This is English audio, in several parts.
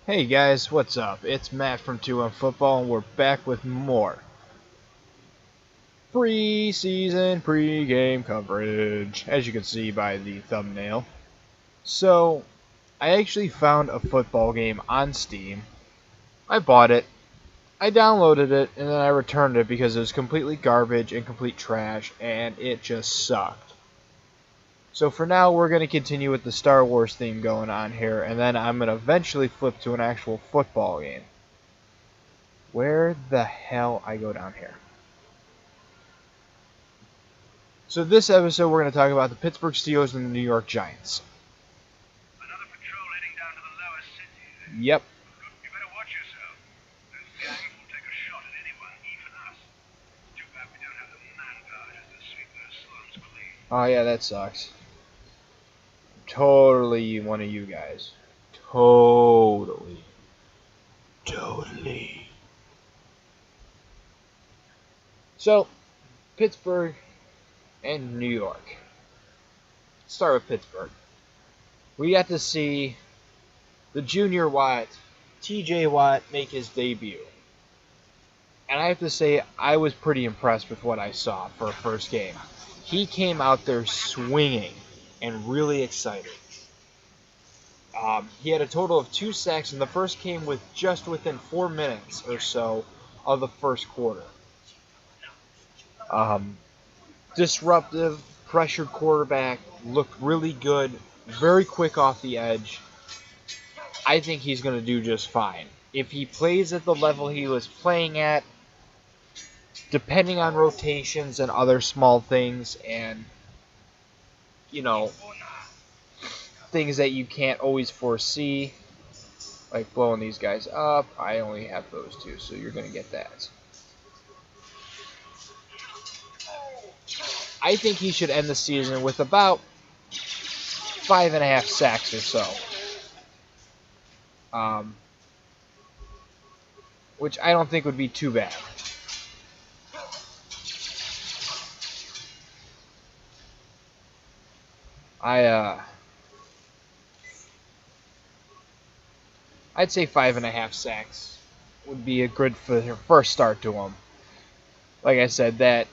Hey guys, what's up? It's Matt from 2 on Football, and we're back with more preseason pregame coverage, as you can see by the thumbnail. So, I actually found a football game on Steam. I bought it, I downloaded it, and then I returned it because it was completely garbage and complete trash, and it just sucked. So for now, we're going to continue with the Star Wars theme going on here, and then I'm going to eventually flip to an actual football game. Where the hell I go down here? So this episode we're going to talk about the Pittsburgh Steelers and the New York Giants. Another patrol heading down to the lower city. Yep. You better watch yourself. Those gangs will take a shot at anyone, even us. Too bad we don't have the manpower just to sweep those slums clean. Oh yeah, that sucks. Totally one of you guys. Totally. So, Pittsburgh and New York. Let's start with Pittsburgh. We got to see the Junior Watt, TJ Watt, make his debut. And I have to say, I was pretty impressed with what I saw for a first game. He came out there swinging and really excited. He had a total of 2 sacks, and the first came with just within 4 minutes or so of the first quarter. Disruptive, pressured quarterback, looked really good, very quick off the edge. I think he's going to do just fine. If he plays at the level he was playing at, depending on rotations and other small things and, things that you can't always foresee, like blowing these guys up. I only have those 2, so you're going to get that. I think he should end the season with about 5.5 sacks or so. Which I don't think would be too bad. I'd say 5.5 sacks would be a good first start to him. Like I said, that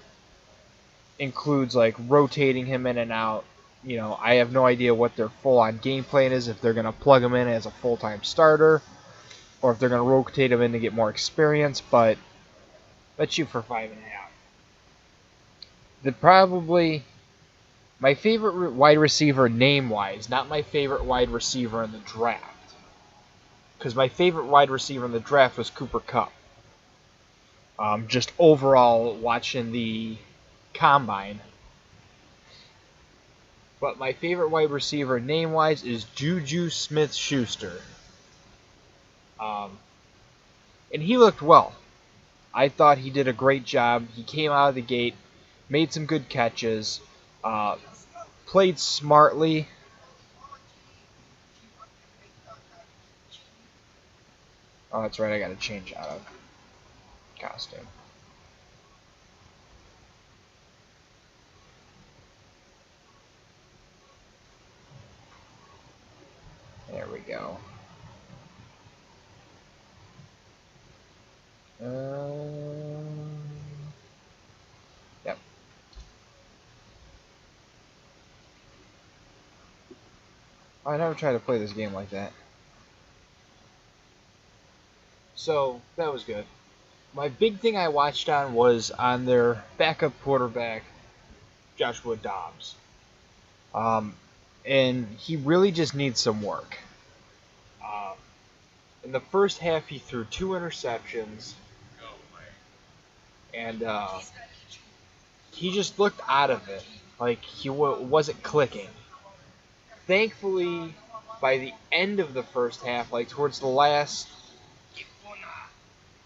includes like rotating him in and out. I have no idea what their full-on game plan is, if they're going to plug him in as a full-time starter or if they're going to rotate him in to get more experience, but let's shoot for 5.5. Probably my favorite wide receiver name-wise, not my favorite wide receiver in the draft. Because my favorite wide receiver in the draft was Cooper Kupp. Just overall, watching the combine. But my favorite wide receiver name-wise is Juju Smith-Schuster. And he looked well. I thought he did a great job. He came out of the gate, made some good catches, played smartly. Oh, that's right, I gotta change out of costume. There we go. Yep. I never tried to play this game like that. So, that was good. My big thing I watched on was on their backup quarterback, Joshua Dobbs. And he really just needs some work. In the first half, he threw 2 interceptions. And he just looked out of it. Like he wasn't clicking. Thankfully, by the end of the first half, like towards the last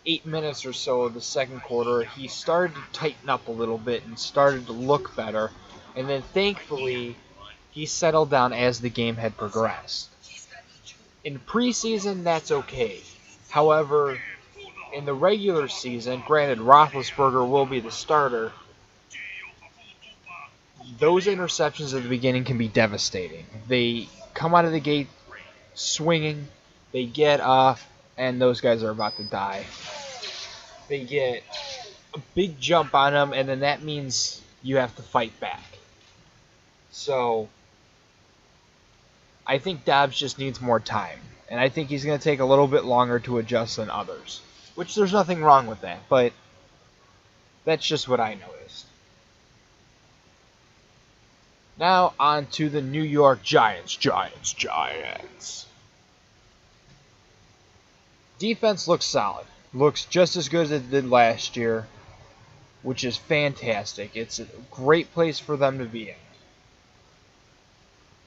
8 minutes or so of the second quarter, he started to tighten up a little bit and started to look better. And then thankfully, he settled down as the game had progressed. In preseason, that's okay. However, in the regular season, granted Roethlisberger will be the starter, those interceptions at the beginning can be devastating. They come out of the gate swinging, They get and those guys are about to die. They get a big jump on them, and then that means you have to fight back. So I think Dobbs just needs more time, and I think he's going to take a little bit longer to adjust than others, which there's nothing wrong with that, but that's just what I noticed. Now on to the New York Giants. Giants. Defense looks solid. Looks just as good as it did last year, which is fantastic. It's a great place for them to be in.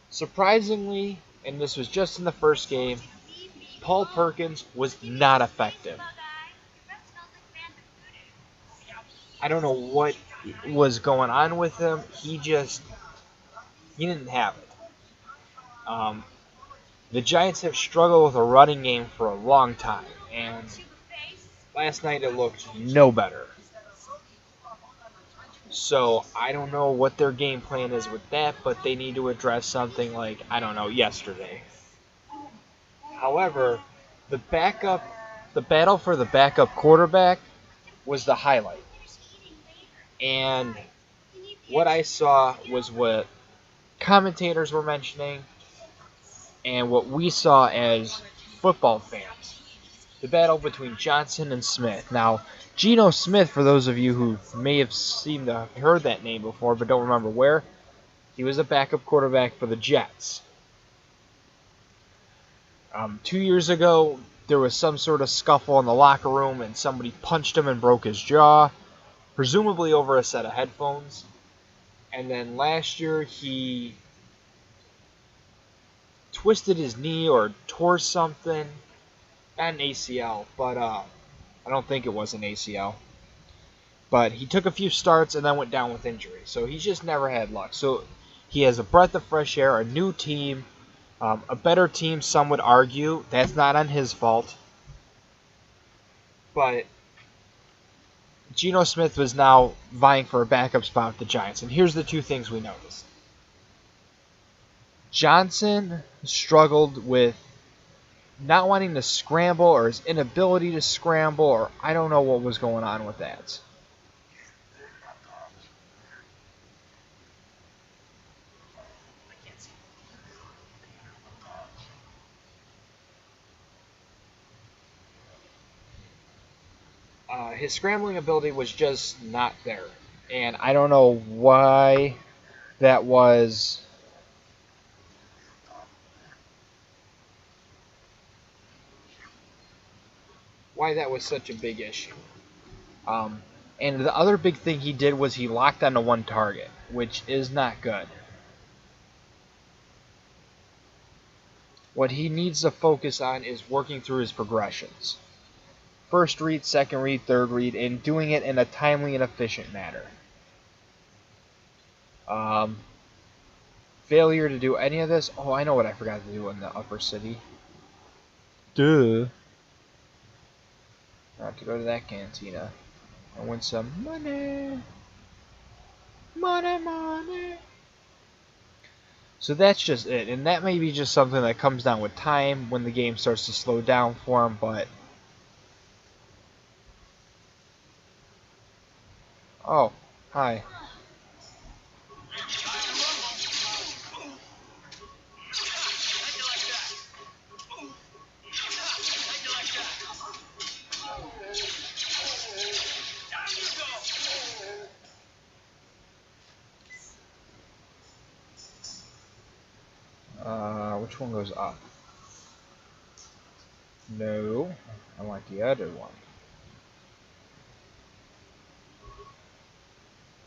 Surprisingly, and this was just in the first game, Paul Perkins was not effective. I don't know what was going on with him. He didn't have it. The Giants have struggled with a running game for a long time, and last night it looked no better. So I don't know what their game plan is with that, but they need to address something like, I don't know, yesterday. However, the battle for the backup quarterback was the highlight. And what I saw was what commentators were mentioning and what we saw as football fans. The battle between Johnson and Smith. Now, Geno Smith, for those of you who may have seemed to have heard that name before but don't remember where, he was a backup quarterback for the Jets. 2 years ago, there was some sort of scuffle in the locker room and somebody punched him and broke his jaw, presumably over a set of headphones. And then last year, he twisted his knee or tore something. Not an ACL, but I don't think it was an ACL. But he took a few starts and then went down with injury. So he's just never had luck. So he has a breath of fresh air, a new team, a better team, some would argue. That's not on his fault. But Geno Smith was now vying for a backup spot with the Giants. And here's the two things we noticed. Johnson struggled with not wanting to scramble or his inability to scramble, or I don't know what was going on with that. His scrambling ability was just not there. And I don't know why that was. Why that was such a big issue. And the other big thing he did was he locked onto one target, which is not good. What he needs to focus on is working through his progressions. First read, second read, third read, and doing it in a timely and efficient manner. Failure to do any of this. Oh, I know what I forgot to do in the upper city. Duh. I have to go to that cantina and win some money. Money. So that's just it. And that may be just something that comes down with time when the game starts to slow down for him, but oh, hi. Which one goes up? No, I want the other one.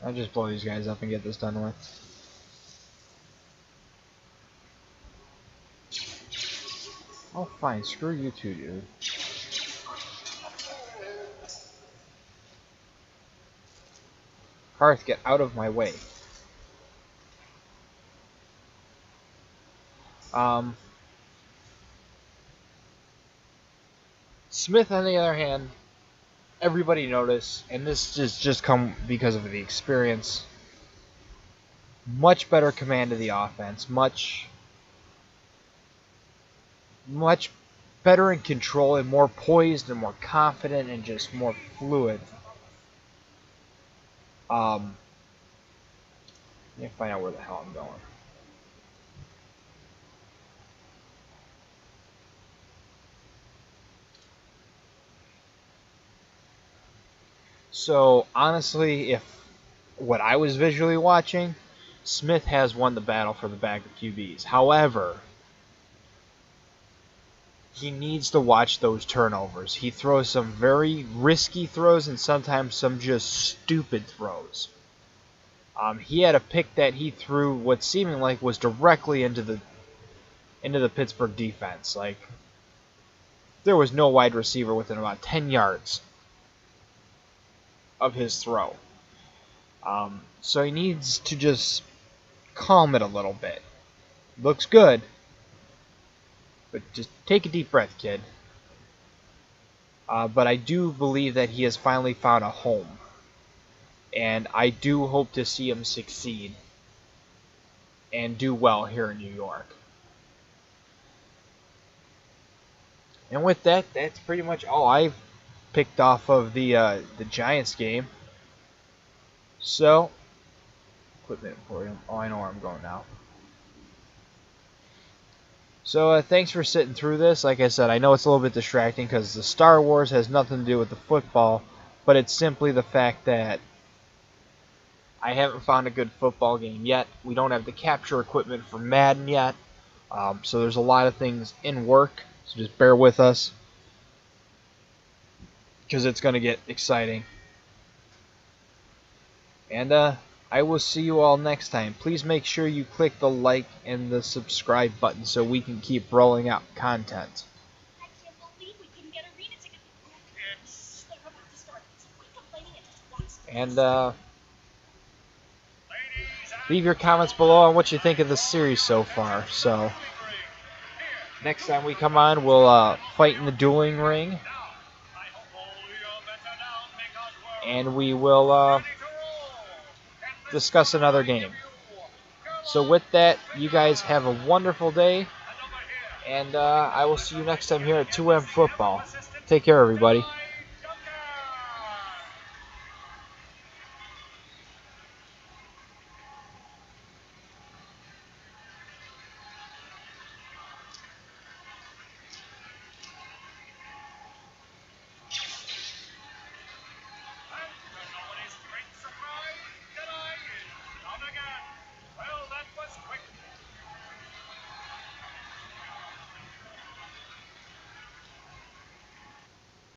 I'll just blow these guys up and get this done with. Oh, fine. Screw you two, dude. Hearth, get out of my way. Smith, on the other hand, everybody noticed, and this is just come because of the experience. Much better command of the offense, much better in control and more poised and more confident and just more fluid. Let me find out where the hell I'm going. So honestly, if what I was visually watching, Smith has won the battle for the backup QBs. However, he needs to watch those turnovers. He throws some very risky throws and sometimes some just stupid throws. He had a pick that he threw what seeming like was directly into the Pittsburgh defense. Like, there was no wide receiver within about 10 yards of his throw. So he needs to just calm it a little bit. Looks good, but just take a deep breath, kid. But I do believe that he has finally found a home. And I do hope to see him succeed and do well here in New York. And with that, that's pretty much all I've picked off of the Giants game. So, equipment emporium. Oh, I know where I'm going now. So, thanks for sitting through this. Like I said, I know it's a little bit distracting because the Star Wars has nothing to do with the football, but it's simply the fact that I haven't found a good football game yet. We don't have the capture equipment for Madden yet. So there's a lot of things in work. So just bear with us, because it's going to get exciting. And I will see you all next time. Please make sure you click the like and the subscribe button so we can keep rolling out content. I can't believe we couldn't get arena tickets. They're about to start. So quit complaining and just watch. And leave your comments below on what you think of the series so far. So next time we come on, we'll fight in the dueling ring, and we will discuss another game. So with that, you guys have a wonderful day, and I will see you next time here at 2M Football. Take care, everybody.